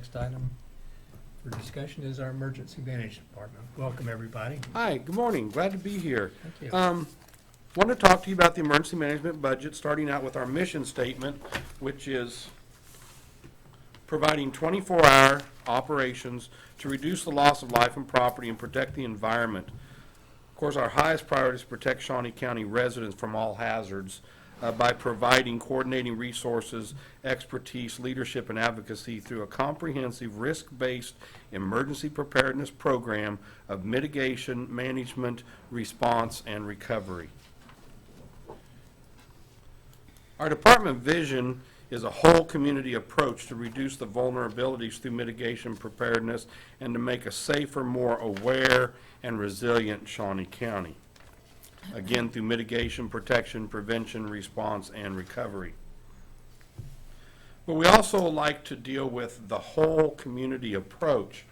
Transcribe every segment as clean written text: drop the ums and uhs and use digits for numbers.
next item for discussion is our Emergency Management Department. Welcome, everybody. Hi, good morning. Glad to be here. Thank you. Want to talk to you about the emergency management budget, starting out with our mission statement, which is providing 24-hour operations to reduce the loss of life and property and protect the environment. Of course, our highest priority is to protect Shawnee County residents from all hazards by providing coordinating resources, expertise, leadership, and advocacy through a comprehensive risk-based emergency preparedness program of mitigation, management, response, and recovery. Our department vision is a whole community approach to reduce the vulnerabilities through mitigation preparedness and to make a safer, more aware, and resilient Shawnee County. Again, through mitigation, protection, prevention, response, and recovery. But we also like to deal with the whole community approach,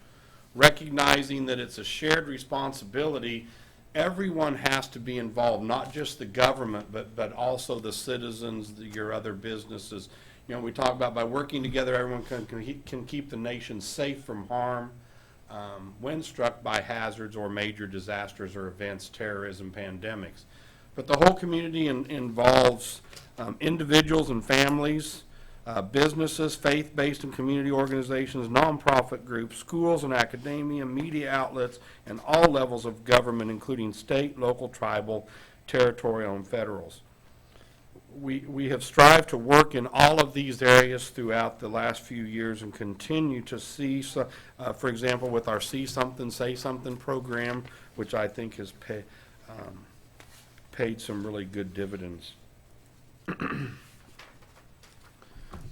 recognizing that it's a shared responsibility. Everyone has to be involved, not just the government, but also the citizens, your other businesses. You know, we talk about by working together, everyone can keep the nation safe from harm when struck by hazards or major disasters or events, terrorism, pandemics. But the whole community involves individuals and families, businesses, faith-based and community organizations, nonprofit groups, schools and academia, media outlets, and all levels of government, including state, local, tribal, territorial, and federals. We have strived to work in all of these areas throughout the last few years and continue to see, for example, with our See Something, Say Something program, which I think has paid some really good dividends. When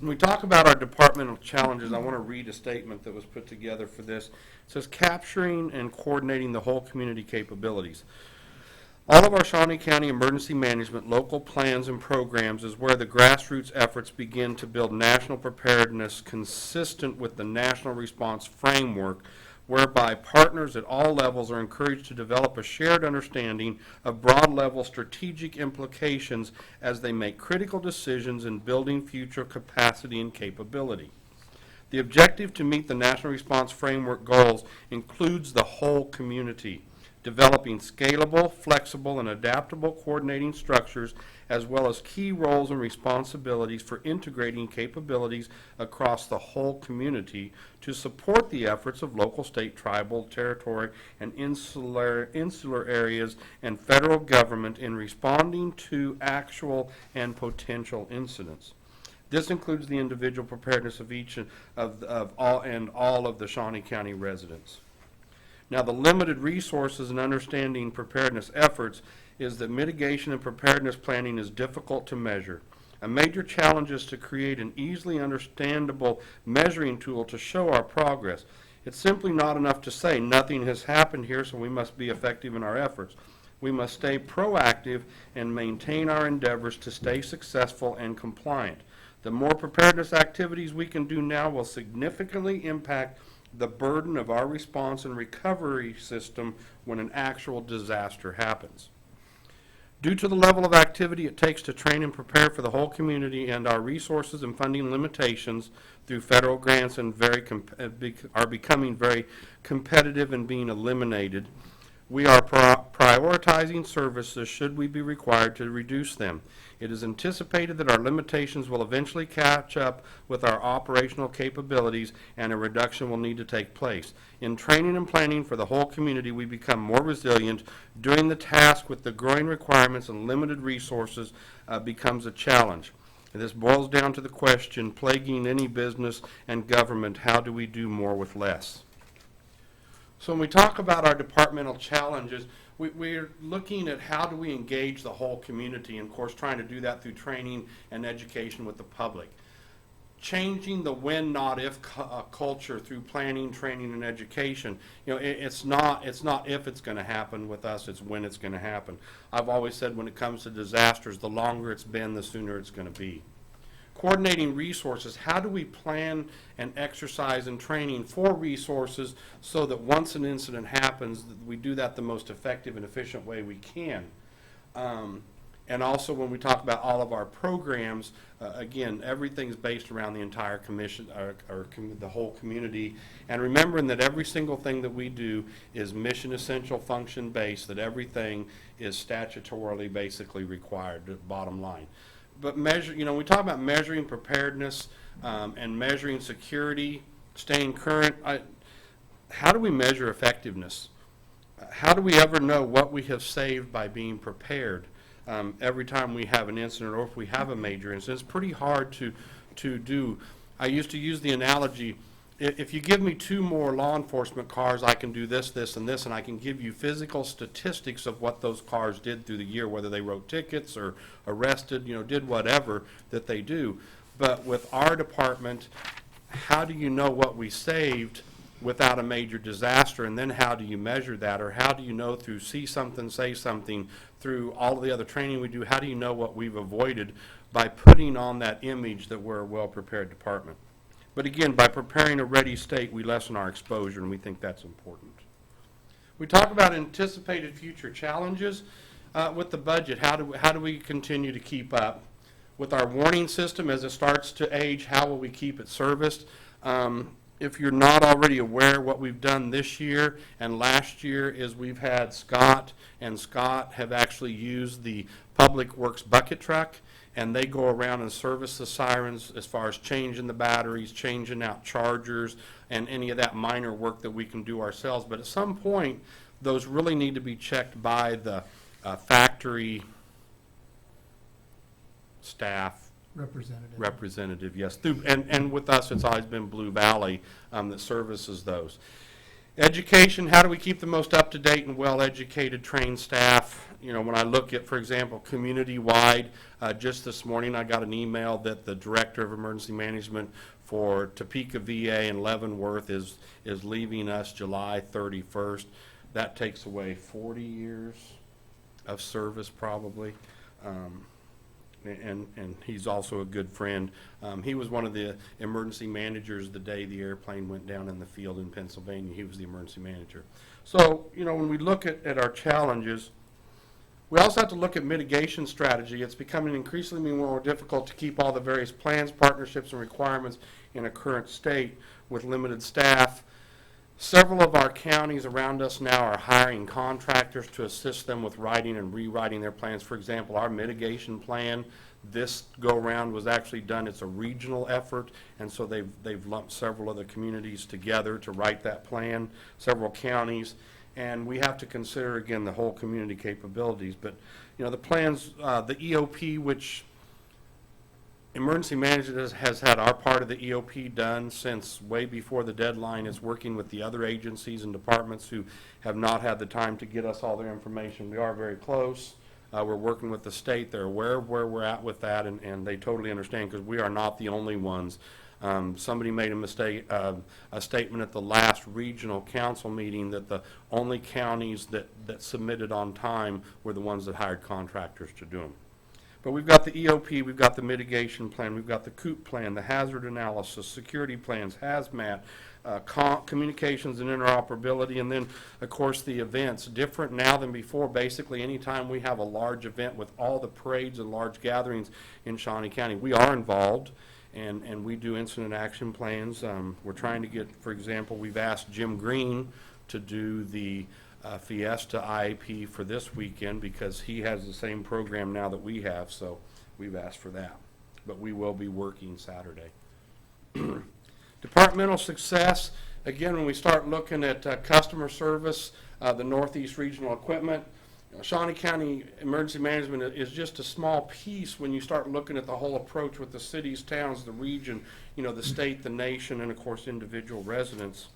we talk about our departmental challenges, I want to read a statement that was put together for this. It says, capturing and coordinating the whole community capabilities. All of our Shawnee County emergency management local plans and programs is where the grassroots efforts begin to build national preparedness consistent with the national response framework, whereby partners at all levels are encouraged to develop a shared understanding of broad-level strategic implications as they make critical decisions in building future capacity and capability. The objective to meet the national response framework goals includes the whole community, developing scalable, flexible, and adaptable coordinating structures, as well as key roles and responsibilities for integrating capabilities across the whole community to support the efforts of local, state, tribal, territory, and insular areas and federal government in responding to actual and potential incidents. This includes the individual preparedness of each of all of the Shawnee County residents. Now, the limited resources and understanding preparedness efforts is that mitigation and preparedness planning is difficult to measure. A major challenge is to create an easily understandable measuring tool to show our progress. It's simply not enough to say nothing has happened here, so we must be effective in our efforts. We must stay proactive and maintain our endeavors to stay successful and compliant. The more preparedness activities we can do now will significantly impact the burden of our response and recovery system when an actual disaster happens. Due to the level of activity it takes to train and prepare for the whole community and our resources and funding limitations through federal grants and are becoming very competitive and being eliminated, we are prioritizing services should we be required to reduce them. It is anticipated that our limitations will eventually catch up with our operational capabilities and a reduction will need to take place. In training and planning for the whole community, we become more resilient. Doing the task with the growing requirements and limited resources becomes a challenge. And this boils down to the question plaguing any business and government: how do we do more with less? So when we talk about our departmental challenges, we're looking at how do we engage the whole community, and of course trying to do that through training and education with the public. Changing the when, not if culture through planning, training, and education. You know, it's not if it's going to happen with us, it's when it's going to happen. I've always said when it comes to disasters, the longer it's been, the sooner it's going to be. Coordinating resources. How do we plan and exercise and training for resources so that once an incident happens, we do that the most effective and efficient way we can? And also when we talk about all of our programs, again, everything's based around the entire commission, the whole community. And remembering that every single thing that we do is mission essential, function based, that everything is statutorily basically required, bottom line. But we talk about measuring preparedness and measuring security, staying current. How do we measure effectiveness? How do we ever know what we have saved by being prepared every time we have an incident or if we have a major incident? It's pretty hard to do. I used to use the analogy, if you give me 2 more law enforcement cars, I can do this, this, and this, and I can give you physical statistics of what those cars did through the year, whether they wrote tickets or arrested, did whatever that they do. But with our department, how do you know what we saved without a major disaster, and then how do you measure that, or how do you know through see something, say something, through all of the other training we do, how do you know what we've avoided by putting on that image that we're a well-prepared department? But again, by preparing a ready state, we lessen our exposure, and we think that's important. We talk about anticipated future challenges with the budget. How do we continue to keep up? With our warning system, as it starts to age, how will we keep it serviced? If you're not already aware, what we've done this year and last year is we've had Scott have actually used the Public Works bucket truck, and they go around and service the sirens as far as changing the batteries, changing out chargers, and any of that minor work that we can do ourselves. But at some point, those really need to be checked by the factory staff. Representative, yes. And with us, it's always been Blue Valley that services those. Education, how do we keep the most up-to-date and well-educated, trained staff? When I look at, for example, community-wide, just this morning I got an email that the Director of Emergency Management for Topeka VA and Leavenworth is leaving us July 31st. That takes away 40 years of service probably. And he's also a good friend. He was one of the emergency managers the day the airplane went down in the field in Pennsylvania. He was the emergency manager. So, when we look at our challenges, we also have to look at mitigation strategy. It's becoming increasingly more difficult to keep all the various plans, partnerships, and requirements in a current state with limited staff. Several of our counties around us now are hiring contractors to assist them with writing and rewriting their plans. For example, our mitigation plan this go-around was actually done. It's a regional effort, and so they've lumped several other communities together to write that plan, several counties, and we have to consider, again, the whole community capabilities. But, the plans, the EOP, which Emergency Management has had our part of the EOP done since way before the deadline, is working with the other agencies and departments who have not had the time to get us all their information. We are very close. We're working with the state. They're aware of where we're at with that, and they totally understand because we are not the only ones. Somebody made a statement at the last regional council meeting that the only counties that submitted on time were the ones that hired contractors to do them. But we've got the EOP, we've got the mitigation plan, we've got the COOP plan, the hazard analysis, security plans, hazmat, communications and interoperability, and then, of course, the events. Different now than before. Basically, anytime we have a large event with all the parades and large gatherings in Shawnee County, we are involved, and we do incident action plans. We're trying to get, for example, we've asked Jim Green to do the Fiesta IAP for this weekend because he has the same program now that we have, so we've asked for that. But we will be working Saturday. Departmental success, again, when we start looking at customer service, the Northeast Regional Equipment, Shawnee County Emergency Management is just a small piece when you start looking at the whole approach with the cities, towns, the region, the state, the nation, and of course individual residents.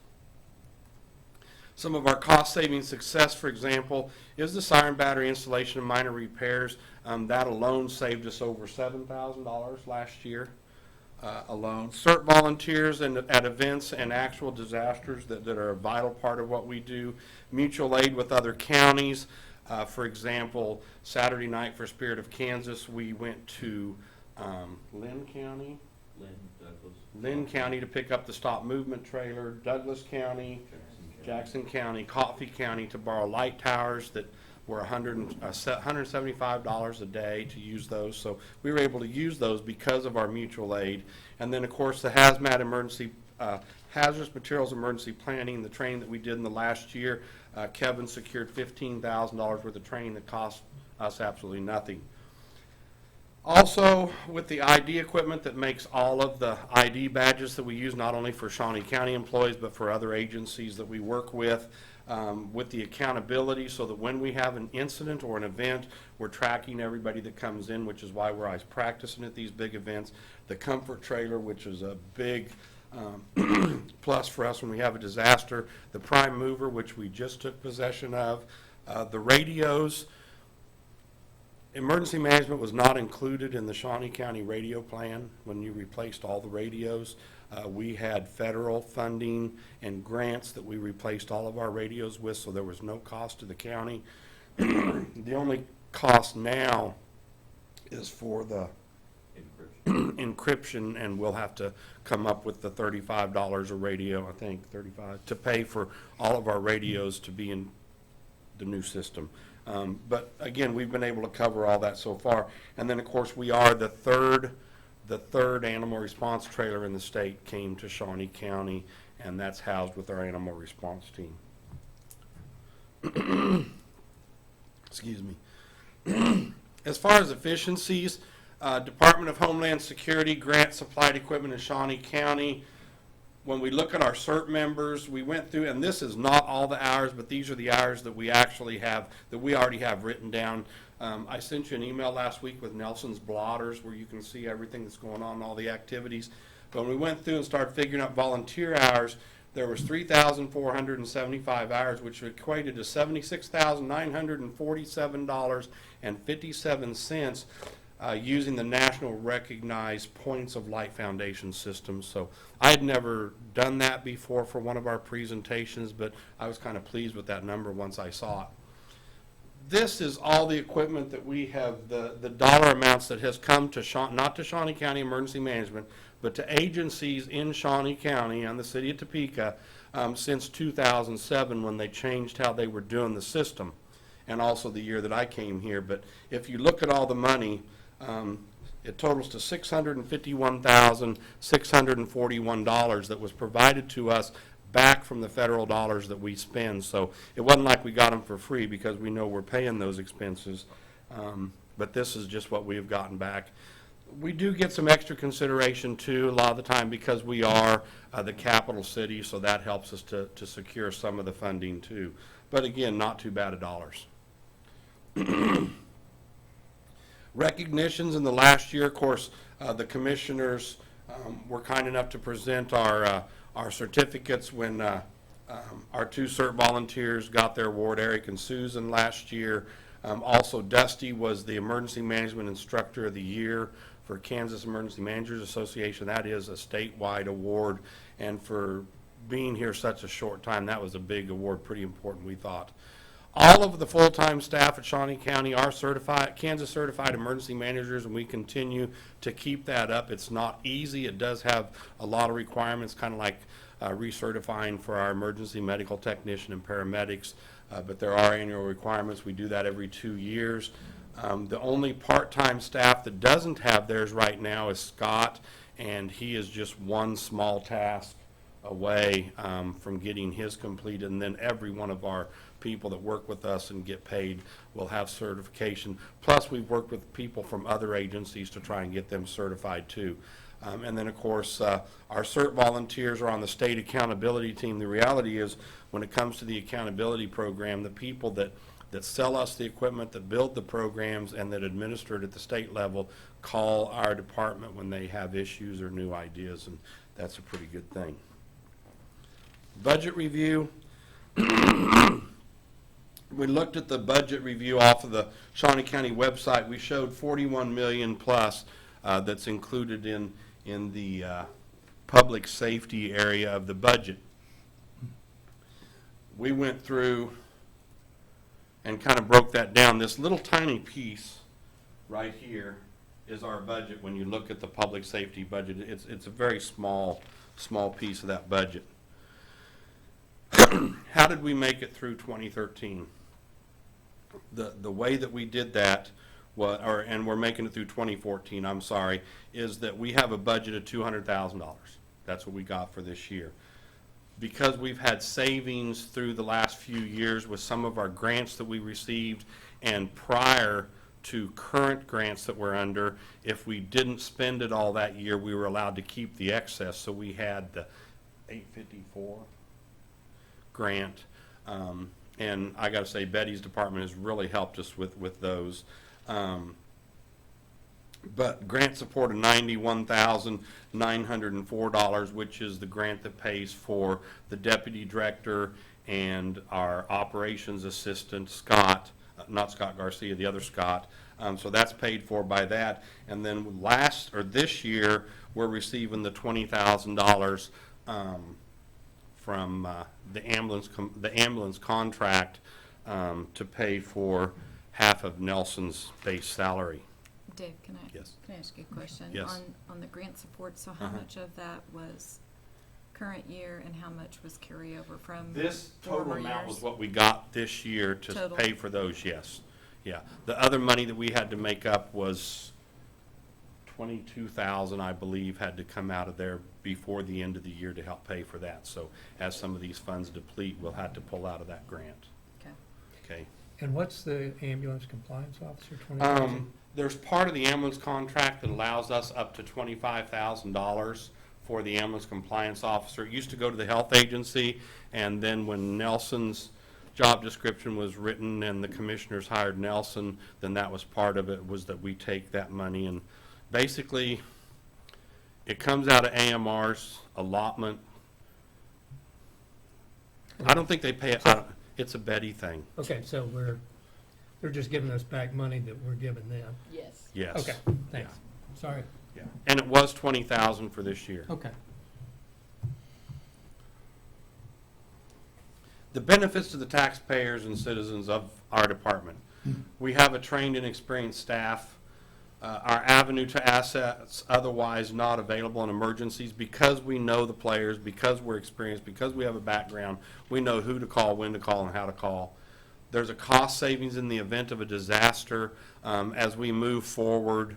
Some of our cost-saving success, for example, is the siren battery installation and minor repairs. That alone saved us over $7,000 last year alone. CERT volunteers at events and actual disasters that are a vital part of what we do. Mutual aid with other counties. For example, Saturday night for Spirit of Kansas, we went to Lynn County to pick up the stop movement trailer. Douglas County, Jackson County, Coffee County to borrow light towers that were $175 a day to use those. So we were able to use those because of our mutual aid. And then, of course, the hazmat emergency, hazardous materials emergency planning, the training that we did in the last year, Kevin secured $15,000 worth of training that cost us absolutely nothing. Also, with the ID equipment that makes all of the ID badges that we use, not only for Shawnee County employees, but for other agencies that we work with the accountability, so that when we have an incident or an event, we're tracking everybody that comes in, which is why we're always practicing at these big events. The comfort trailer, which is a big plus for us when we have a disaster. The prime mover, which we just took possession of. The radios. Emergency management was not included in the Shawnee County radio plan when you replaced all the radios. We had federal funding and grants that we replaced all of our radios with, so there was no cost to the county. The only cost now is for the encryption, and we'll have to come up with the $35 a radio, I think, 35, to pay for all of our radios to be in the new system. But again, we've been able to cover all that so far. And then, of course, we are the third animal response trailer in the state came to Shawnee County, and that's housed with our animal response team. Excuse me. As far as efficiencies, Department of Homeland Security grant supplied equipment in Shawnee County. When we look at our CERT members, we went through, and this is not all the hours, but these are the hours that we actually have, that we already have written down. I sent you an email last week with Nelson's blotters where you can see everything that's going on, all the activities. But when we went through and started figuring out volunteer hours, there was 3,475 hours, which equated to $76,947.57. Using the National Recognized Points of Light Foundation system. So I had never done that before for one of our presentations, but I was kind of pleased with that number once I saw it. This is all the equipment that we have, the dollar amounts that has come to not to Shawnee County Emergency Management, but to agencies in Shawnee County and the city of Topeka since 2007 when they changed how they were doing the system, and also the year that I came here. But if you look at all the money, it totals to $651,641 that was provided to us back from the federal dollars that we spend. So it wasn't like we got them for free, because we know we're paying those expenses. But this is just what we have gotten back. We do get some extra consideration too a lot of the time, because we are the capital city, so that helps us to secure some of the funding too. But again, not too bad of dollars. Recognitions in the last year, of course, the commissioners were kind enough to present our certificates when our two CERT volunteers got their award, Eric and Susan, last year. Also, Dusty was the Emergency Management Instructor of the Year for Kansas Emergency Managers Association. That is a statewide award, and for being here such a short time, that was a big award, pretty important, we thought. All of the full-time staff at Shawnee County are certified, Kansas certified emergency managers, and we continue to keep that up. It's not easy. It does have a lot of requirements, kind of like recertifying for our emergency medical technician and paramedics, but there are annual requirements. We do that every 2 years. The only part-time staff that doesn't have theirs right now is Scott, and he is just one small task away from getting his completed, and then every one of our people that work with us and get paid will have certification. Plus, we've worked with people from other agencies to try and get them certified too. And then, of course, our CERT volunteers are on the state accountability team. The reality is, when it comes to the accountability program, the people that sell us the equipment, that build the programs, and that administer it at the state level call our department when they have issues or new ideas, and that's a pretty good thing. Budget review. We looked at the budget review off of the Shawnee County website. We showed 41 million plus that's included in the public safety area of the budget. We went through and kind of broke that down. This little tiny piece right here is our budget. When you look at the public safety budget, it's a very small piece of that budget. How did we make it through 2013? the way that we did that, and we're making it through 2014, I'm sorry, is that we have a budget of $200,000. That's what we got for this year. Because we've had savings through the last few years with some of our grants that we received and prior to current grants that we're under, if we didn't spend it all that year, we were allowed to keep the excess. So we had the 854 grant. And I got to say, Betty's department has really helped us with those. But grant support of $91,904, which is the grant that pays for the deputy director and our operations assistant, Scott, not Scott Garcia, the other Scott. So that's paid for by that. And then this year, we're receiving the $20,000 from the ambulance contract to pay for half of Nelson's base salary. Dave, can I ask you a question? Yes. On the grant support, so how much of that was current year and how much was carryover from This total former amount years? was what we got this year to Total. pay for those, yes. Yeah. The other money that we had to make up was $22,000, I believe, had to come out of there before the end of the year to help pay for that. So as some of these funds deplete, we'll have to pull out of that grant. Okay. Okay. And what's the ambulance compliance officer, 20,000? There's part of the ambulance contract that allows us up to $25,000 for the ambulance compliance officer. It used to go to the health agency, and then when Nelson's job description was written and the commissioners hired Nelson, then that was part of it, was that we take that money and basically it comes out of AMR's allotment. I don't think they pay it. It's a Betty thing. Okay, so they're just giving us back money that we're giving them. Yes. Yes. Okay, thanks. Sorry. Yeah. And it was $20,000 for this year. Okay. The benefits to the taxpayers and citizens of our department. We have a trained and experienced staff. Our avenue to assets otherwise not available in emergencies, because we know the players, because we're experienced, because we have a background, we know who to call, when to call, and how to call. There's a cost savings in the event of a disaster as we move forward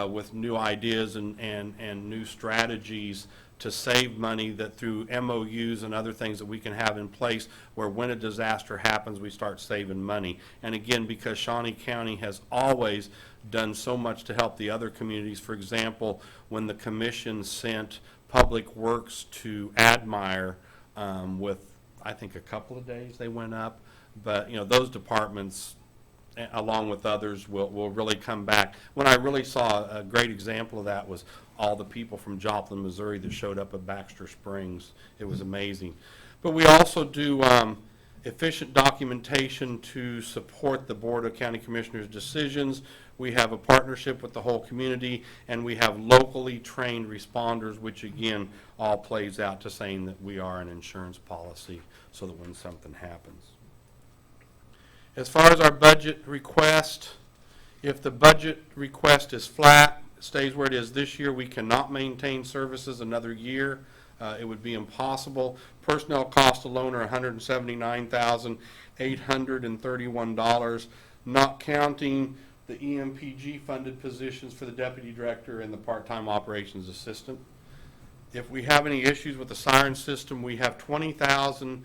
with new ideas and new strategies to save money, that through MOUs and other things that we can have in place where when a disaster happens, we start saving money. And again, because Shawnee County has always done so much to help the other communities. For example, when the commission sent Public Works to Admire with, I think, a couple of days they went up. But, you know, those departments, along with others, will really come back. When I really saw a great example of that was all the people from Joplin, Missouri that showed up at Baxter Springs. It was amazing. But we also do efficient documentation to support the Board of County Commissioners' decisions. We have a partnership with the whole community, and we have locally trained responders, which again all plays out to saying that we are an insurance policy so that when something happens. As far as our budget request, if the budget request is flat, stays where it is this year, we cannot maintain services another year. It would be impossible. Personnel costs alone are $179,831, not counting the EMPG funded positions for the deputy director and the part-time operations assistant. If we have any issues with the siren system, we have $20,000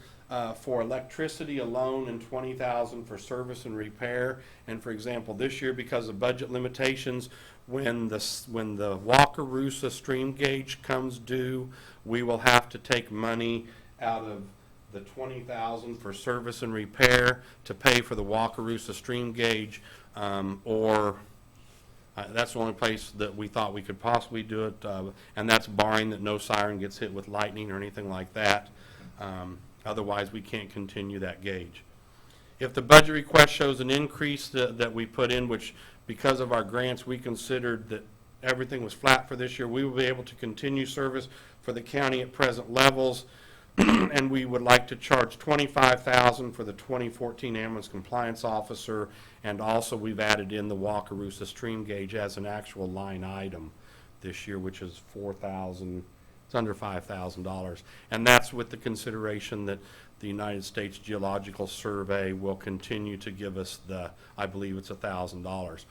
for electricity alone and $20,000 for service and repair. And for example, this year, because of budget limitations, when the Wakarusa stream gauge comes due, we will have to take money out of the $20,000 for service and repair to pay for the Wakarusa stream gauge, that's the only place that we thought we could possibly do it, and that's barring that no siren gets hit with lightning or anything like that. Otherwise, we can't continue that gauge. If the budget request shows an increase that we put in, which because of our grants we considered that everything was flat for this year, we will be able to continue service for the county at present levels. And we would like to charge $25,000 for the 2014 ambulance compliance officer, and also we've added in the Wakarusa stream gauge as an actual line item this year, which is $4,000 It's under $5,000. And that's with the consideration that the United States Geological Survey will continue to give us I believe it's $1,000.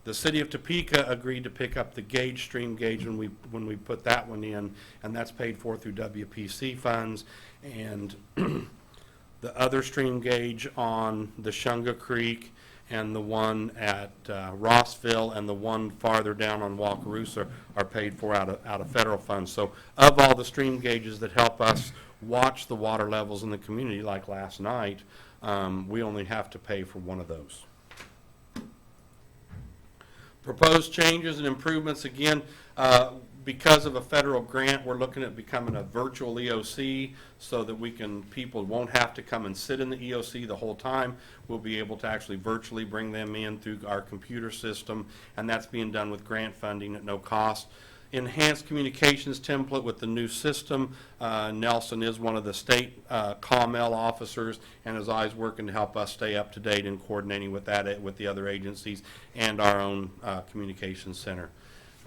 The city of Topeka agreed to pick up the gauge, stream gauge, when we put that one in, and that's paid for through WPC funds. And the other stream gauge on the Shunga Creek and the one at Rossville and the one farther down on Wakarusa are paid for out of federal funds. So of all the stream gauges that help us watch the water levels in the community, like last night, we only have to pay for one of those. Proposed changes and improvements, again, because of a federal grant, we're looking at becoming a virtual EOC so that people won't have to come and sit in the EOC the whole time. We'll be able to actually virtually bring them in through our computer system, and that's being done with grant funding at no cost. Enhanced communications template with the new system. Nelson is one of the state COML officers and is always working to help us stay up to date and coordinating with that with the other agencies and our own communications center.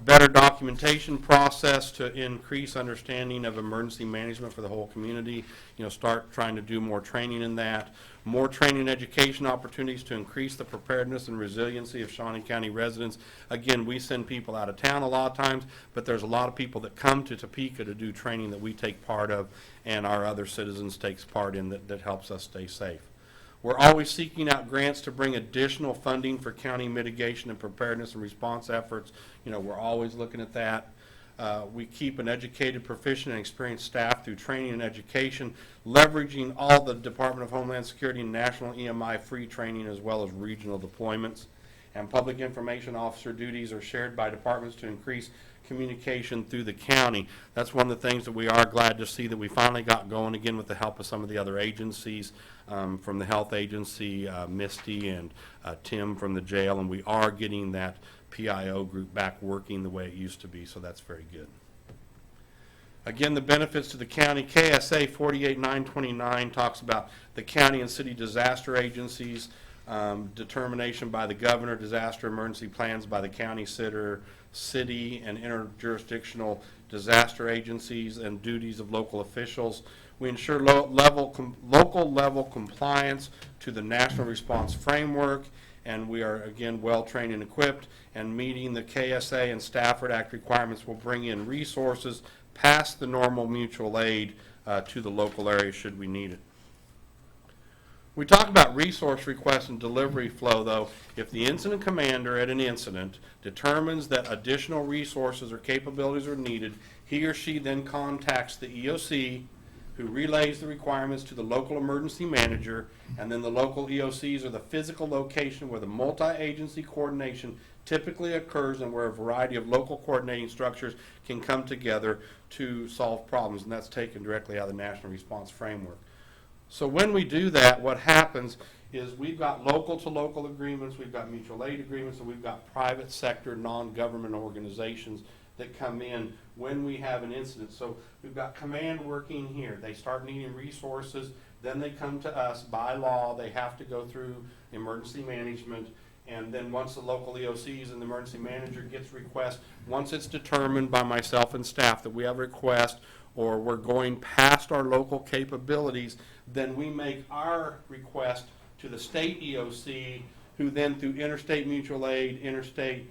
Better documentation process to increase understanding of emergency management for the whole community. Start trying to do more training in that. More training and education opportunities to increase the preparedness and resiliency of Shawnee County residents. Again, we send people out of town a lot of times, but there's a lot of people that come to Topeka to do training that we take part of and our other citizens takes part in that helps us stay safe. We're always seeking out grants to bring additional funding for county mitigation and preparedness and response efforts. We're always looking at that. We keep an educated, proficient, and experienced staff through training and education, leveraging all the Department of Homeland Security and National EMI free training as well as regional deployments. And public information officer duties are shared by departments to increase communication through the county. That's one of the things that we are glad to see that we finally got going again with the help of some of the other agencies, from the health agency, Misty and Tim from the jail, and we are getting that PIO group back working the way it used to be, so that's very good. Again, the benefits to the county. KSA 48929 talks about the county and city disaster agencies, determination by the governor, disaster emergency plans by the county, city and interjurisdictional disaster agencies, and duties of local officials. We ensure local level compliance to the national response framework, and we are, again, well trained and equipped, and meeting the KSA and Stafford Act requirements will bring in resources past the normal mutual aid to the local area should we need it. We talk about resource request and delivery flow, though. If the incident commander at an incident determines that additional resources or capabilities are needed, he or she then contacts the EOC, who relays the requirements to the local emergency manager, and then the local EOCs are the physical location where the multi-agency coordination typically occurs and where a variety of local coordinating structures can come together to solve problems, and that's taken directly out of the National Response Framework. So when we do that, what happens is we've got local-to-local agreements, we've got mutual aid agreements, and we've got private sector non-government organizations that come in when we have an incident. So we've got command working here. They start needing resources, then they come to us. By law, they have to go through emergency management, and then once the local EOCs and the emergency manager gets request, once it's determined by myself and staff that we have a request or we're going past our local capabilities, then we make our request to the state EOC, who then through interstate mutual aid, intrastate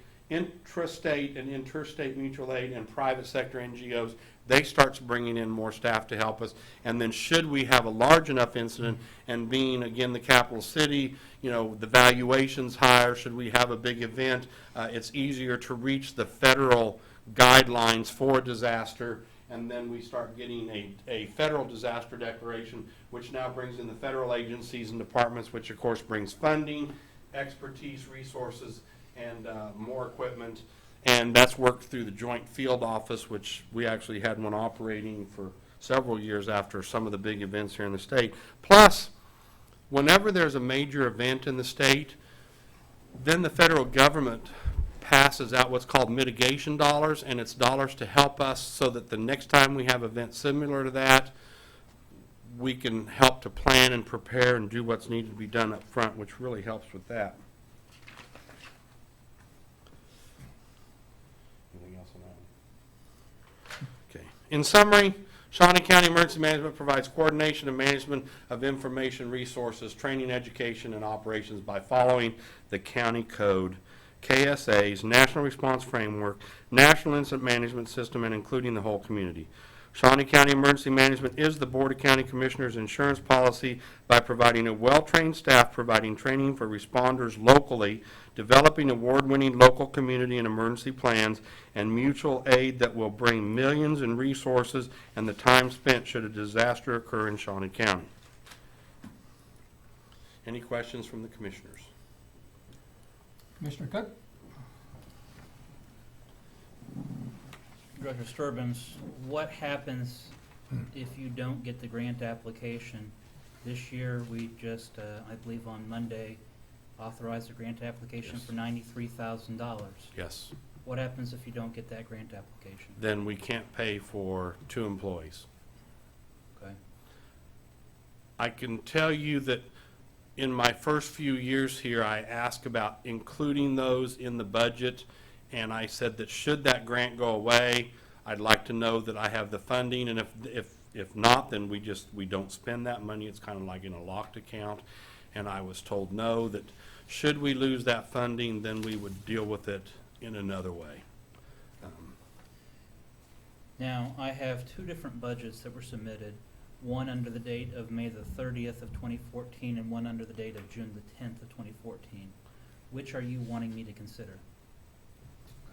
and interstate mutual aid and private sector NGOs, they start bringing in more staff to help us. And then should we have a large enough incident, and being, again, the capital city, the valuation's higher, should we have a big event, it's easier to reach the federal guidelines for disaster, and then we start getting a federal disaster declaration, which now brings in the federal agencies and departments, which of course brings funding, expertise, resources, and more equipment. And that's worked through the Joint Field Office, which we actually had one operating for several years after some of the big events here in the state. Plus, whenever there's a major event in the state, then the federal government passes out what's called mitigation dollars, and it's dollars to help us so that the next time we have events similar to that, we can help to plan and prepare and do what's needed to be done up front, which really helps with that. Anything else on that one? Okay. In summary, Shawnee County Emergency Management provides coordination and management of information resources, training, education, and operations by following the county code, KSA's National Response Framework, National Incident Management System, and including the whole community. Shawnee County Emergency Management is the Board of County Commissioners' insurance policy by providing a well-trained staff, providing training for responders locally, developing award-winning local community and emergency plans, and mutual aid that will bring millions in resources and the time spent should a disaster occur in Shawnee County. Any questions from the commissioners? Commissioner Cook? Director Sturbins, what happens if you don't get the grant application? This year, we just, I believe on Monday, authorized a grant application Yes. for $93,000. Yes. What happens if you don't get that grant application? Then we can't pay for 2 employees. Okay. I can tell you that in my first few years here, I asked about including those in the budget, and I said that should that grant go away, I'd like to know that I have the funding, and if not, then we don't spend that money. It's kind of like in a locked account, and I was told no, that should we lose that funding, then we would deal with it in another way. Now, I have 2 different budgets that were submitted, one under the date of May the 30th of 2014 and one under the date of June the 10th of 2014. Which are you wanting me to consider?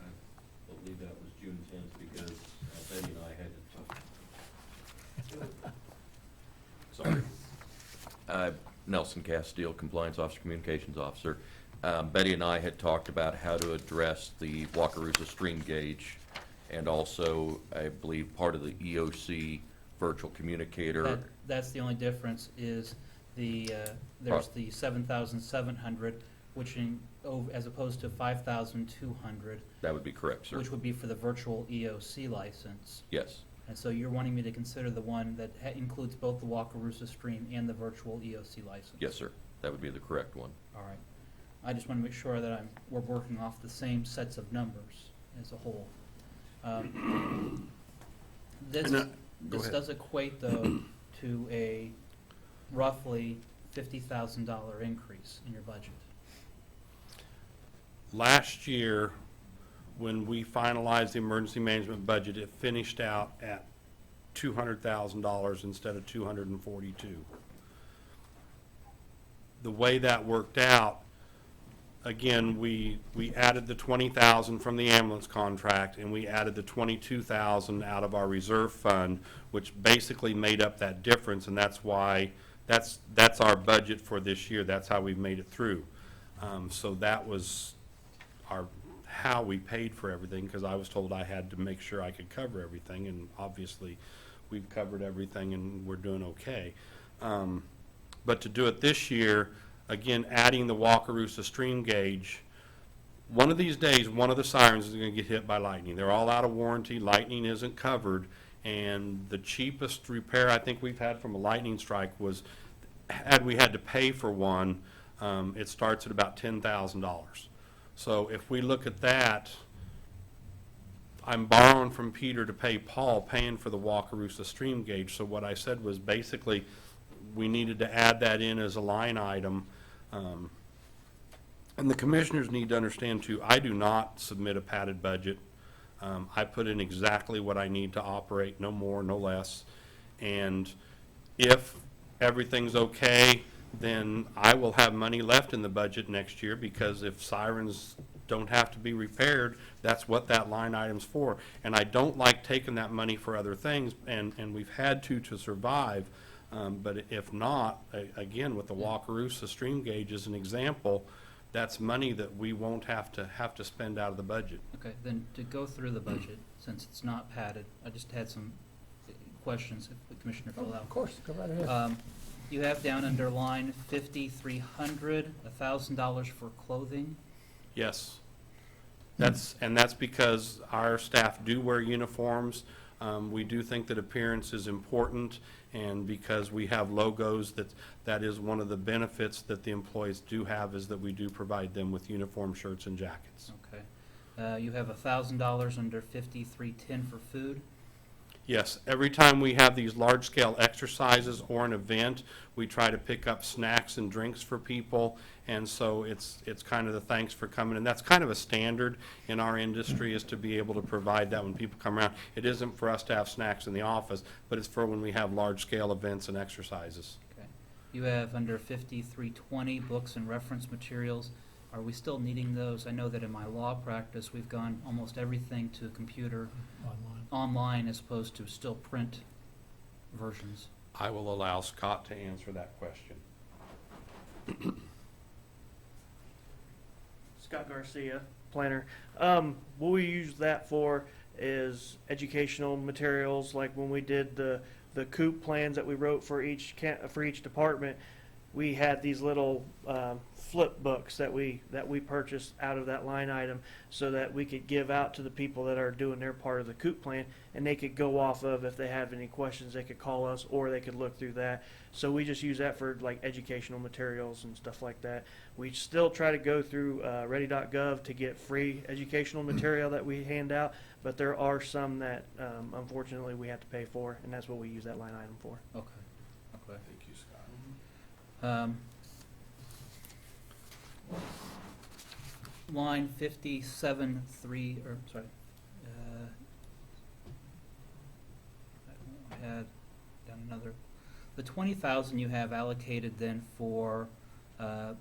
I believe that was June 10th because Betty and I had to talk. Sorry. Nelson Castile, Compliance Officer, Communications Officer. Betty and I had talked about how to address the Wakarusa stream gauge and also, I believe, part of the EOC virtual communicator. That's the only difference is there's the 7,700, which as opposed to 5,200, That would be correct, sir. which would be for the virtual EOC license. Yes. And so you're wanting me to consider the one that includes both the Wakarusa stream and the virtual EOC license? Yes, sir. That would be the correct one. All right. I just want to make sure that we're working off the same sets of numbers as a whole. This And, go this ahead. does equate, though, to a roughly $50,000 increase in your budget. Last year, when we finalized the emergency management budget, it finished out at $200,000 instead of $242,000. The way that worked out, again, we added the $20,000 from the ambulance contract, and we added the $22,000 out of our reserve fund, which basically made up that difference, and that's why, that's our budget for this year. That's how we've made it through. So that was how we paid for everything, because I was told I had to make sure I could cover everything, and obviously we've covered everything and we're doing okay. But to do it this year, again, adding the Wakarusa stream gauge, one of these days, one of the sirens is going to get hit by lightning. They're all out of warranty. Lightning isn't covered. And the cheapest repair I think we've had from a lightning strike was, had we had to pay for one, it starts at about $10,000. So if we look at that, I'm borrowing from Peter to pay Paul, paying for the Wakarusa stream gauge. So what I said was basically we needed to add that in as a line item. And the commissioners need to understand too, I do not submit a padded budget. I put in exactly what I need to operate, no more, no less. And if everything's okay, then I will have money left in the budget next year, because if sirens don't have to be repaired, that's what that line item's for. And I don't like taking that money for other things, and we've had to survive. But if not, again, with the Wakarusa stream gauge as an example, that's money that we won't have to spend out of the budget. Okay, then to go through the budget, since it's not padded, I just had some questions if the Commissioner Oh, fill out. of course, go right ahead. You have down under line 5,300, $1,000 for clothing. Yes. That's because our staff do wear uniforms. We do think that appearance is important, and because we have logos, that is one of the benefits that the employees do have, is that we do provide them with uniform shirts and jackets. Okay. You have $1,000 under 5,310 for food. Yes, every time we have these large-scale exercises or an event, we try to pick up snacks and drinks for people, and so it's kind of the thanks for coming, and that's kind of a standard in our industry, is to be able to provide that when people come around. It isn't for us to have snacks in the office, but it's for when we have large-scale events and exercises. Okay. You have under 5320 books and reference materials. Are we still needing those? I know that in my law practice, we've gone almost everything to computer online as opposed to still print versions. I will allow Scott to answer that question. Scott Garcia, planner. What we use that for is educational materials, like when we did the COOP plans that we wrote for each department. We had these little flip books that we purchased out of that line item, so that we could give out to the people that are doing their part of the COOP plan, and they could go off of, if they have any questions, they could call us, or they could look through that. So we just use that for like educational materials and stuff like that. We still try to go through ready.gov to get free educational material that we hand out, but there are some that unfortunately we have to pay for, and that's what we use that line item for. Okay. Okay. Thank you, Scott. Line 57.3, or sorry, I had down another. The 20,000 you have allocated then for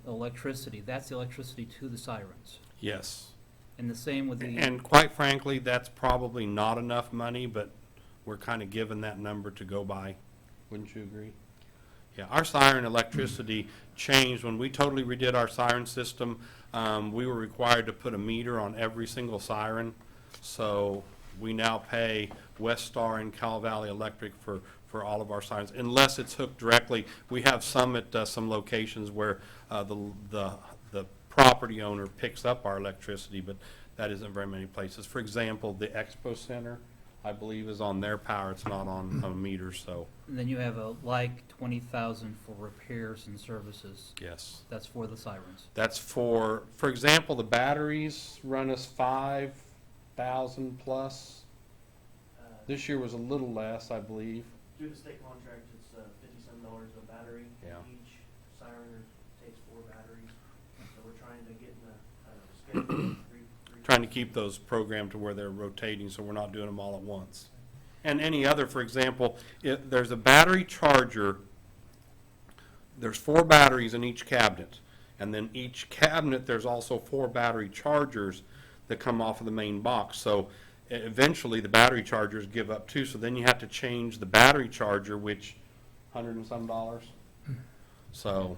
electricity. That's the electricity to the sirens, Yes. and the same with the. And quite frankly, that's probably not enough money, but we're kind of given that number to go by. Wouldn't you agree? Yeah, our siren electricity changed when we totally redid our siren system. We were required to put a meter on every single siren. So we now pay West Star and Cal Valley Electric for all of our sirens, unless it's hooked directly. We have some at some locations where the property owner picks up our electricity, but that isn't very many places. For example, the Expo Center, I believe, is on their power. It's not on a meter, so And then you have a like 20,000 for repairs and services. yes. That's for the sirens. That's for example, the batteries run us 5,000 plus. This year was a little less, I believe. Through the state contract, it's $57 a battery. Yeah. Each siren takes 4 batteries, so we're trying to get in a schedule. Trying to keep those programmed to where they're rotating, so we're not doing them all at once. And any other, for example, if there's a battery charger, there's 4 batteries in each cabinet. And then each cabinet, there's also 4 battery chargers that come off of the main box. So eventually, the battery chargers give up too, so then you have to change the battery charger, which $100 and some. So,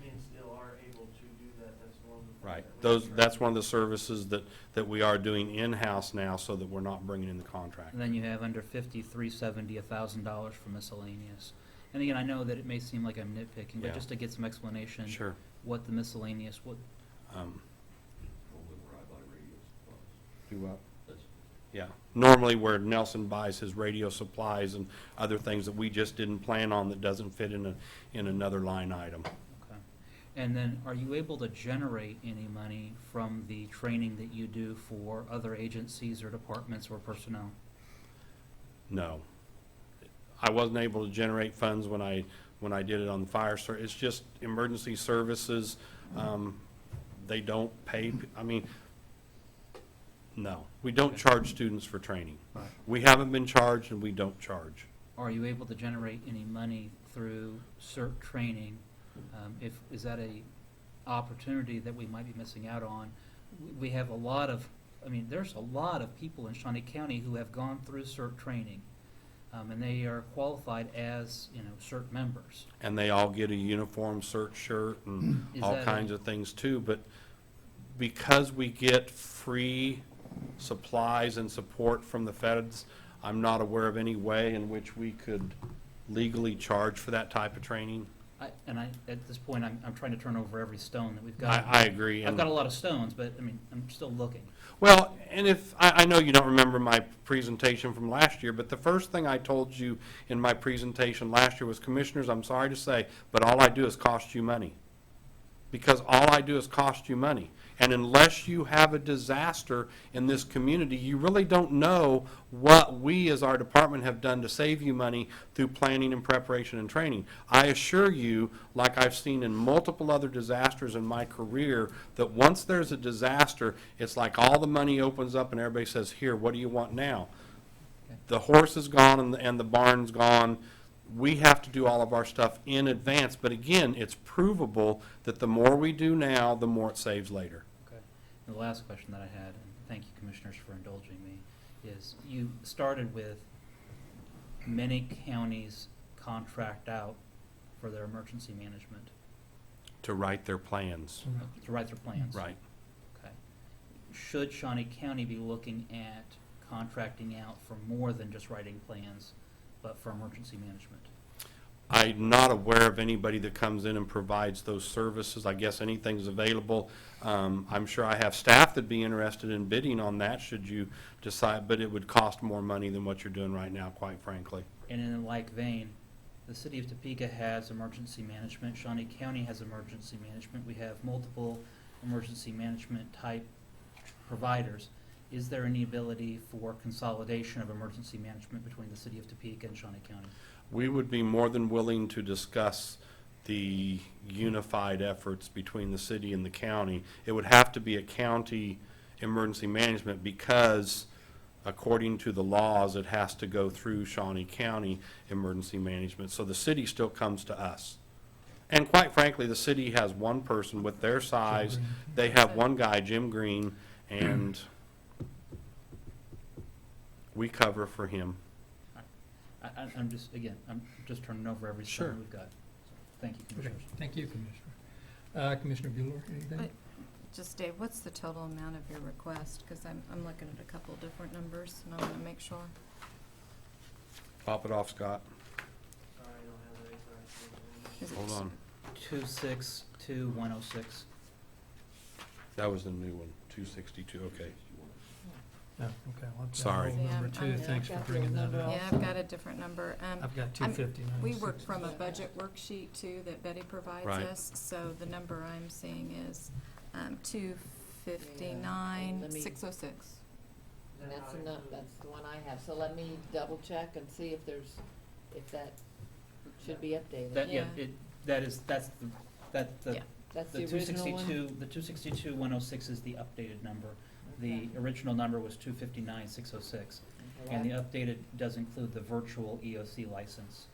We still are able to do that. That's one of the right, things that we that's one of the services that we are doing in-house now, so that we're not bringing in the contract. And then you have under 5370, $1,000 for miscellaneous. And again, I know that it may seem like I'm nitpicking, Yeah. but just to get some explanation. Sure. What the miscellaneous, what, Do what? Yeah, normally where Nelson buys his radio supplies and other things that we just didn't plan on, that doesn't fit in another line item. okay. And then are you able to generate any money from the training that you do for other agencies or departments or personnel? No. I wasn't able to generate funds when I did it on the fire service. It's just emergency services. They don't pay, no. We don't charge students for training. Right. We haven't been charged, and we don't charge. Are you able to generate any money through CERT training? Is that a opportunity that we might be missing out on? We have a lot of, there's a lot of people in Shawnee County who have gone through CERT training, and they are qualified as, CERT members. And they all get a uniform cert shirt and Is all that kinds of things too. But because we get free supplies and support from the feds, I'm not aware of any way in which we could legally charge for that type of training. At this point, I'm trying to turn over every stone that we've got. I agree. I've and- got a lot of stones, but, I'm still looking. Well, and if, I know you don't remember my presentation from last year, but the first thing I told you in my presentation last year was, Commissioners, I'm sorry to say, but all I do is cost you money. because all I do is cost you money. And unless you have a disaster in this community, you really don't know what we as our department have done to save you money through planning and preparation and training. I assure you, like I've seen in multiple other disasters in my career, that once there's a disaster, it's like all the money opens up and everybody says, here, what do you want now? The horse is gone and the barn's gone. We have to do all of our stuff in advance. But again, it's provable that the more we do now, the more it saves later. Okay. And the last question that I had, and thank you, Commissioners, for indulging me, is you started with many counties contract out for their emergency management, To write their plans. to write their plans. Right. Okay. Should Shawnee County be looking at contracting out for more than just writing plans, but for emergency management? I'm not aware of anybody that comes in and provides those services. I guess anything's available. I'm sure I have staff that'd be interested in bidding on that should you decide, but it would cost more money than what you're doing right now, quite frankly. And in a like vein, the city of Topeka has emergency management, Shawnee County has emergency management, we have multiple emergency management type providers. Is there any ability for consolidation of emergency management between the city of Topeka and Shawnee County? We would be more than willing to discuss the unified efforts between the city and the county. It would have to be a county emergency management because according to the laws, it has to go through Shawnee County emergency management. So the city still comes to us. And quite frankly, the city has one person with their size. Green. They have one guy, Jim Green, and we cover for him. I'm just turning over every Sure. stone we've got. So, thank you, Okay, Commissioners. thank you, Commissioner. Commissioner Bueller, anything? But- Just Dave, what's the total amount of your request? Because I'm looking at a couple different numbers and I want to make sure. Pop it off, Scott. Sorry, I don't have that exact. Is it Hold on. 262106. That was the new one, 262, okay. No, okay. I'll have that Sorry. whole number Yeah, too. Thanks for bringing that up. Yeah, I've got a different number. I've got I'm- 259. We work from a budget worksheet too that Betty provides Right. us, so the number I'm seeing is 259, Yeah, let me- 606. And that's that's the one I have, so let me double check and see if that should be updated. That, yeah, Yeah. that's the, Yeah. That's the the original one? 262,106 is the updated number. The Okay. original number was 259,606. Okay, And the that- updated does include the virtual EOC license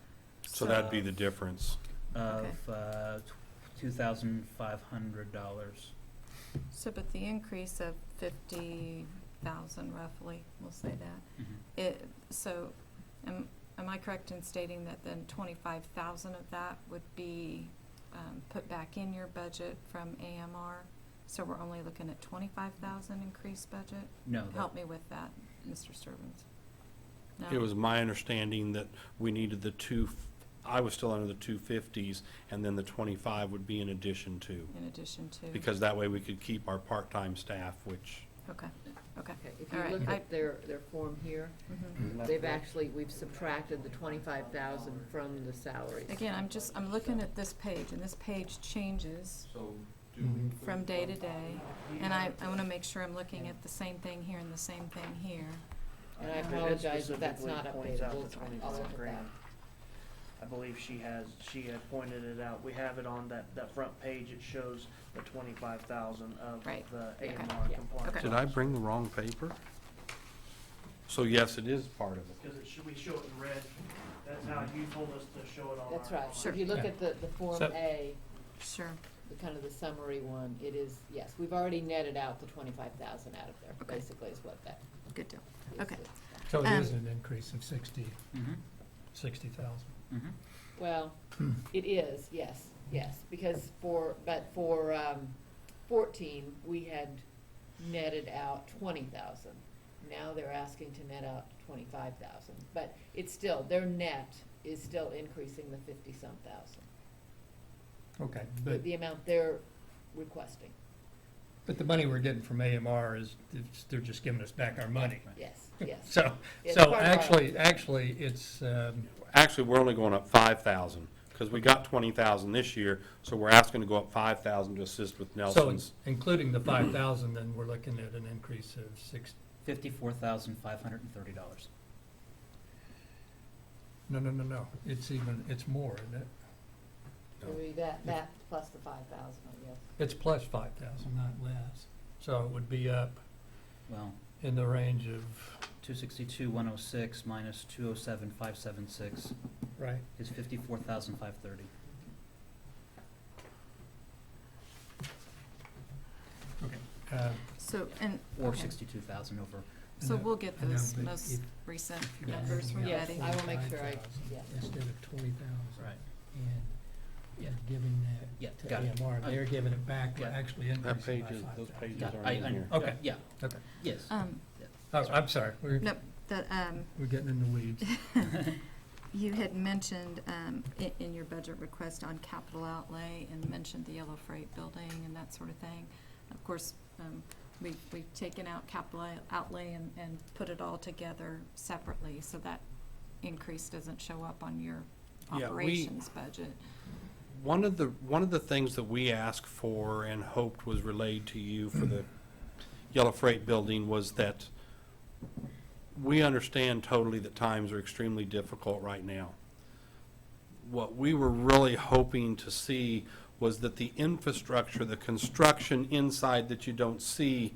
So that'd be the difference. of Okay. $2,500. So, but the increase of 50,000 roughly, we'll say that. So, am I correct in stating that then 25,000 of that would be put back in your budget from AMR? So we're only looking at 25,000 increased budget? No, Help me with that, Mr. Sturbins. No? It was my understanding that we needed I was still under the 250s, and then the 25 would be in addition to, In addition to? because that way we could keep our part-time staff, which, Okay, okay. Okay, if All you right, look I- at their form here, Mhm. we've subtracted the 25,000 from the salaries. Again, I'm looking at this page, and this page changes Mhm. from day to day. And I want to make sure I'm looking at the same thing here and the same thing here. And I It apologize if that's specifically not points updated, out we'll, the I'll 25 look at grand. that. I believe she had pointed it out. We have it on that front page. It shows the 25,000 of Right. the Okay. AMR Yeah. compliance. Okay. did I bring the wrong paper? So yes, it is part of it. Because we show it in red. That's how you told us to show it on That's our- right. Sure. If you look Yeah. at the Form So- A, Sure. the kind of the summary one, it is, yes, we've already netted out the 25,000 out of there, Okay. basically is what that Good deal. is. Okay. So it Um, is an increase of 60,000. Mm-hmm. Well, it is, yes, because for 14, we had netted out 20,000. Now they're asking to net out 25,000, but it's still, their net is still increasing the 50-some thousand, Okay, but the amount they're requesting, the money we're getting from AMR they're just giving us back our money. yes, yes. So, It's so part of our- actually, it's, Actually, we're only going up 5,000, because we got 20,000 this year, so we're asking to go up 5,000 to assist with So Nelson's. including the 5,000, then we're looking at an increase of $54,530. no. It's more, isn't it? So that plus the 5,000, I guess. It's plus 5,000, not less. So it would be up Well, in the range of, 262,106 minus 207,576 right? is 54,530. So, and, Or okay. 62,000 over. So we'll get I know, those but most if- recent if you're numbers from adding up Yes, Betty. I will make sure I, 45,000 yeah. Instead of 20,000. Right. And Yeah. giving that Yeah, to got it. AMR, they're giving it back, we're Yeah. actually That increasing page by is, those 5,000. pages Yeah, aren't in here. Okay. Yeah, Okay. yes. Oh, I'm sorry, we're No, the, getting in the weeds. you had mentioned, in your budget request on capital outlay and mentioned the Yellow Freight building and that sort of thing. Of course, we've taken out capital outlay and put it all together separately, so that increase doesn't show up on your Yeah, operations budget. One of the things that we asked for and hoped was relayed to you for the Yellow Freight building was that we understand totally that times are extremely difficult right now. What we were really hoping to see was that the infrastructure, the construction inside that you don't see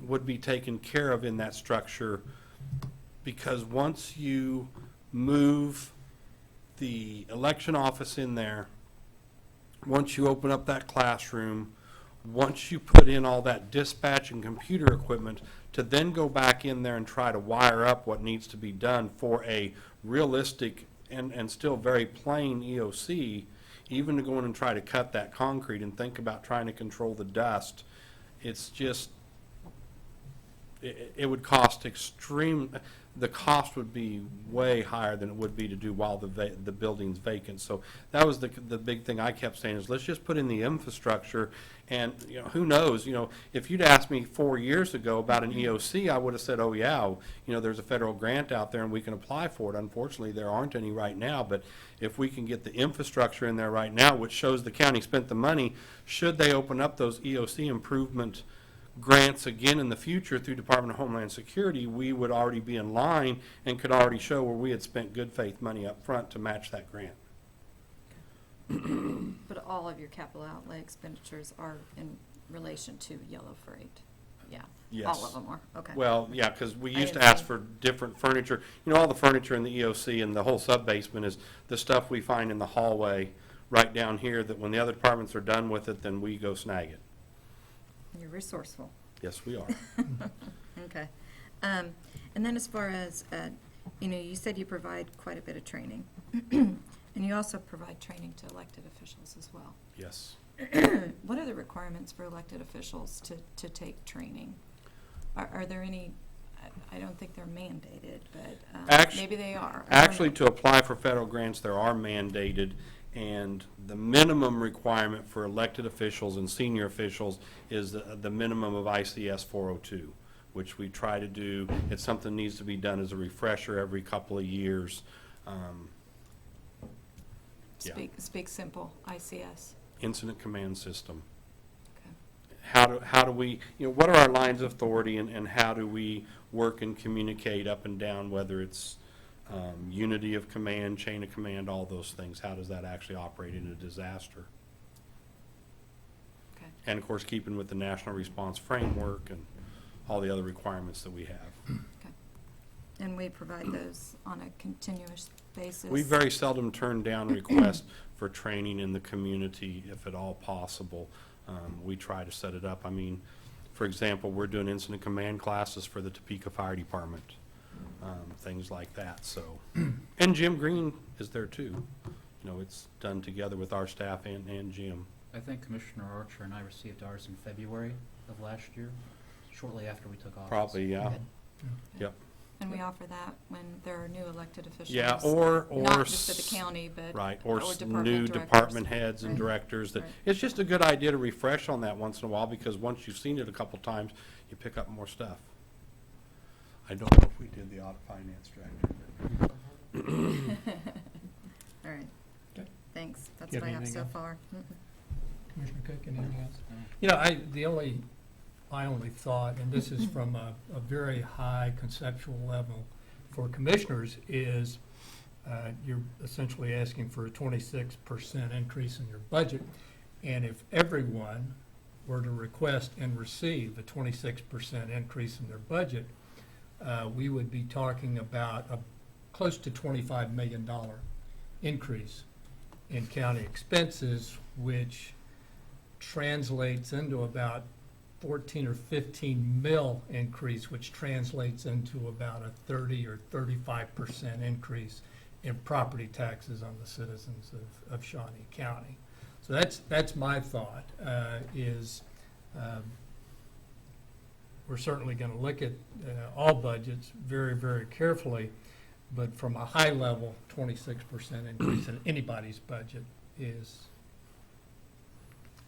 would be taken care of in that structure, because once you move the election office in there, once you open up that classroom, once you put in all that dispatch and computer equipment, to then go back in there and try to wire up what needs to be done for a realistic and still very plain EOC, even to go in and try to cut that concrete and think about trying to control the dust, it's just, it would cost the cost would be way higher than it would be to do while the building's vacant. So that was the big thing I kept saying is, let's just put in the infrastructure, and, you know, who knows, you know, if you'd asked me 4 years ago about an EOC, I would have said, oh yeah, you know, there's a federal grant out there and we can apply for it. Unfortunately, there aren't any right now, but if we can get the infrastructure in there right now, which shows the county spent the money, should they open up those EOC improvement grants again in the future through Department of Homeland Security, we would already be in line and could already show where we had spent good faith money up front to match that grant. But all of your capital outlay expenditures are in relation to Yellow Freight? Yeah. Yes. All of them are, okay. Well, yeah, because we I used to didn't ask see. for different furniture. You know, all the furniture in the EOC and the whole sub-basement is the stuff we find in the hallway right down here, that when the other departments are done with it, then we go snag it. You're resourceful. Yes, we are. Okay. And then as far as, you know, you said you provide quite a bit of training. And you also provide training to elected officials as well. Yes. What are the requirements for elected officials to take training? Are there any, I don't think they're mandated, but maybe they are. I don't Actually, know. to apply for federal grants, there are mandated, and the minimum requirement for elected officials and senior officials is the minimum of ICS 402, which we try to do. It's something that needs to be done as a refresher every couple of years. Yeah. Speak simple, ICS. Incident Command System. Okay. How do we, you know, what are our lines of authority, and how do we work and communicate up and down, whether it's unity of command, chain of command, all those things. How does that actually operate in a disaster? Okay. And of course, keeping with the national response framework and all the other requirements that we have. Okay. And we provide those on a continuous basis? We very seldom turn down requests for training in the community, if at all possible. We try to set it up. I mean, for example, we're doing incident command classes for the Topeka Fire Department, things like that, so. And Jim Green is there too. You know, it's done together with our staff and Jim. I think Commissioner Archer and I received ours in February of last year, shortly after we took office. Probably, yeah. Good. Yep. And we offer that when there are new elected officials? Yeah, or Not just at the county, but. right, or department new directors. department heads and Right. directors. That Right. It's just a good idea to refresh on that once in a while, because once you've seen it a couple times, you pick up more stuff. I don't know if we did the audit finance director. All right. Okay. That's You what I have have so anything else? far. Commissioner Cook, anything else? No. You know, I only thought, and this is from a very high conceptual level for commissioners, is you're essentially asking for a 26% increase in your budget. And if everyone were to request and receive a 26% increase in their budget, we would be talking about a close to $25 million increase in county expenses, which translates into about 14 or 15 mil increase, which translates into about a 30 or 35% increase in property taxes on the citizens of Shawnee County. So that's my thought, is we're certainly going to look at all budgets very, very carefully, but from a high level, 26% increase in anybody's budget is,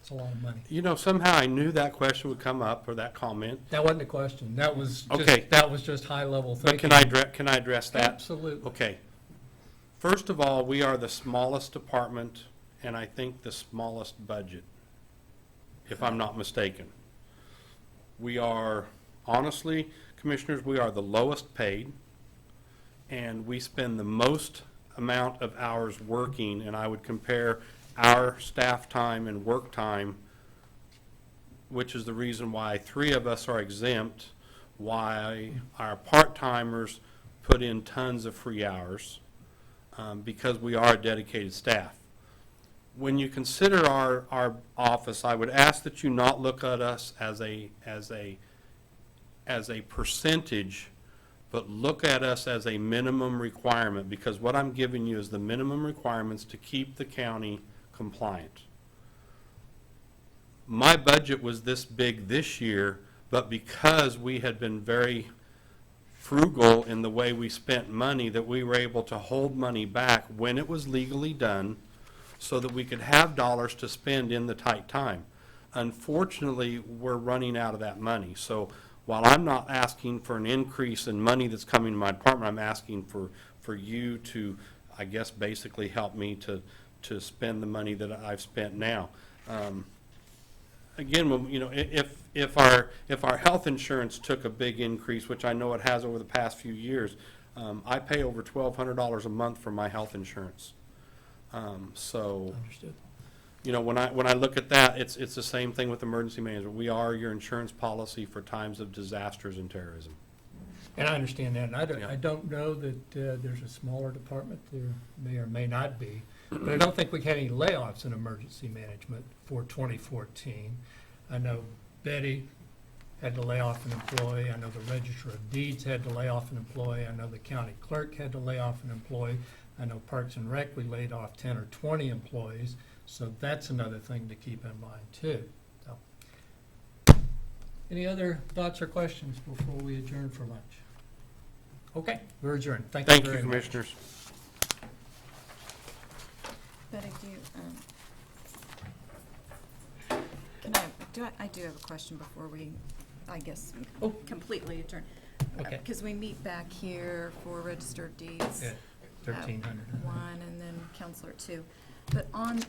it's a lot of money. You know, somehow I knew that question would come up, or that comment. That wasn't a question. That was just, Okay. that was just high level But thinking. can I address that? Absolutely. Okay. First of all, we are the smallest department, and I think the smallest budget, if I'm not mistaken. We are, honestly, commissioners, we are the lowest paid, and we spend the most amount of hours working, and I would compare our staff time and work time, which is the reason why 3 of us are exempt, why our part-timers put in tons of free hours, because we are a dedicated staff. When you consider our office, I would ask that you not look at us as a percentage, but look at us as a minimum requirement, because what I'm giving you is the minimum requirements to keep the county compliant. My budget was this big this year, but because we had been very frugal in the way we spent money, that we were able to hold money back when it was legally done so that we could have dollars to spend in the tight time. Unfortunately, we're running out of that money. So while I'm not asking for an increase in money that's coming to my department, I'm asking for you to, I guess, basically help me to spend the money that I've spent now. Again, when, you know, if our health insurance took a big increase, which I know it has over the past few years, I pay over $1,200 a month for my health insurance. So, Understood. you know, when I look at that, it's the same thing with emergency management. We are your insurance policy for times of disasters and terrorism. And I understand that, and Yeah. I don't know that there's a smaller department, there may or may not be, but I don't think we had any layoffs in emergency management for 2014. I know Betty had to lay off an employee, I know the Register of Deeds had to lay off an employee, I know the county clerk had to lay off an employee, I know Parks and Rec, we laid off 10 or 20 employees, so that's another thing to keep in mind too. So, any other thoughts or questions before we adjourn for lunch? Okay, we're adjourned. Thank you Thank you, very much. commissioners. Betty, I do have a question before we, I guess, completely adjourn. Okay. Because we meet back here for Register of Deeds. Yeah, 1300. 1 and then Counselor 2. But on